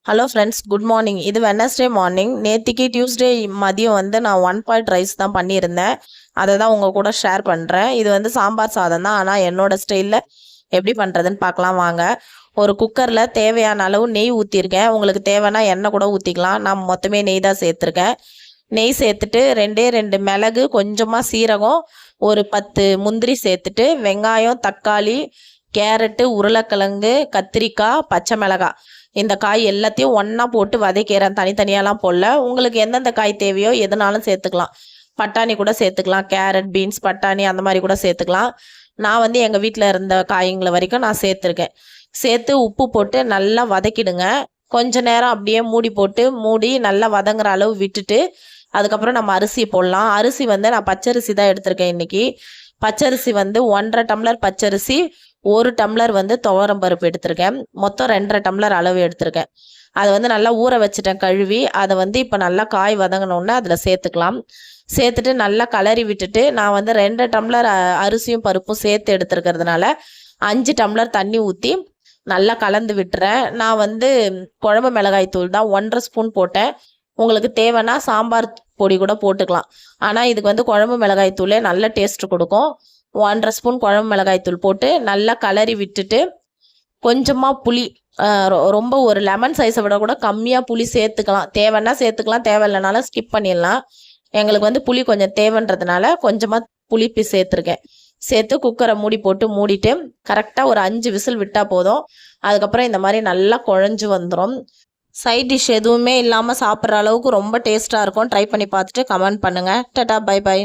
Hello friends, good morning. இது Wednesday morning. நேத்திக்கு Tuesday மதியம் வந்து நான் 1 பாட் ரைஸ் தான் பண்ணியிருந்தேன். அதை தான் உங்கள் கூட ஷேர் பண்ணுறேன். இது வந்து சாம்பார் சாதம் தான், ஆனால் என்னோட ஸ்டைலில் எப்படி பண்ணுறதுன்னு பார்க்கலாம் வாங்க. ஒரு குக்கரில் தேவையான அளவு நெய் ஊற்றிருக்கேன். உங்களுக்கு தேவைன்னா எண்ணெய் கூட ஊற்றிக்கலாம். நான் மொத்தமே நெய் தான் சேர்த்துருக்கேன். நெய் சேர்த்துட்டு 2 மிளகு, கொஞ்சமாக சீரகம், ஒரு 10 முந்திரி சேர்த்துட்டு வெங்காயம், தக்காளி, கேரட்டு, உருளைக்கிழங்கு, கத்திரிக்காய், பச்சை மிளகாய், இந்த காய் எல்லாத்தையும் ஒன்றா போட்டு வதக்கிறேன். தனித்தனியாலாம் போடல. உங்களுக்கு எந்தெந்த காய் தேவையோ எதுனாலும் சேர்த்துக்கலாம். பட்டாணி கூட சேர்த்துக்கலாம். கேரட், பீன்ஸ், பட்டாணி அந்த மாதிரி கூட சேர்த்துக்கலாம். நான் வந்து எங்கள் வீட்டில் இருந்த காய்ங்களை வரைக்கும் நான் சேர்த்துருக்கேன். சேர்த்து உப்பு போட்டு நல்லா வதக்கிடுங்க. கொஞ்ச நேரம் அப்படியே மூடி நல்லா வதங்குற அளவு விட்டுட்டு அதுக்கப்புறம் நம்ம அரிசி போடலாம். அரிசி வந்து நான் பச்சரிசி தான் எடுத்திருக்கேன் இன்றைக்கி. பச்சரிசி வந்து 1.5 டம்ளர் பச்சரிசி, 1 டம்ளர் வந்து துவரம் பருப்பு எடுத்திருக்கேன். மொத்தம் 2.5 டம்ளர் அளவு எடுத்திருக்கேன். அதை வந்து நல்லா ஊற வச்சுட்டேன் கழுவி. அதை வந்து இப்போ நல்லா காய் வதங்கினோன்னே அதில் சேர்த்துக்கலாம். சேர்த்துட்டு நல்லா கலரி விட்டுட்டு நான் வந்து 2 டம்ளர் அரிசியும் பருப்பும் சேர்த்து எடுத்துருக்கிறதுனால 5 டம்ளர் தண்ணி ஊற்றி நல்லா கலந்து விட்டுறேன். நான் வந்து குழம்பு மிளகாய் தூள் தான் 1.5 ஸ்பூன் போட்டேன். உங்களுக்கு தேவைன்னா சாம்பார் பொடி கூட போட்டுக்கலாம். ஆனால் இதுக்கு வந்து குழம்பு மிளகாய் தூளே நல்ல டேஸ்ட் கொடுக்கும். 1.5 ஸ்பூன் குழம்பு மிளகாய் தூள் போட்டு நல்லா கலரி விட்டுட்டு கொஞ்சமாக புளி, ரொம்ப ஒரு லெமன் சைஸை விட கூட கம்மியாக புளி சேர்த்துக்கலாம். தேவைன்னா சேர்த்துக்கலாம், தேவையில்லைனாலும் ஸ்கிப் பண்ணிடலாம். எங்களுக்கு வந்து புளி கொஞ்சம் தேவைன்றதுனால கொஞ்சமாக புளிப்பி சேர்த்துருக்கேன். சேர்த்து குக்கரை போட்டு மூடிட்டு கரெக்டாக ஒரு 5 விசில் விட்டால் போதும். அதுக்கப்புறம் இந்த மாதிரி நல்லா குழஞ்சு வந்துடும். சைட் டிஷ் எதுவுமே இல்லாமல் சாப்பிட்ற அளவுக்கு ரொம்ப டேஸ்ட்டாக இருக்கும். ட்ரை பண்ணி பார்த்துட்டு கமெண்ட் பண்ணுங்கள். டாடா, பை பை.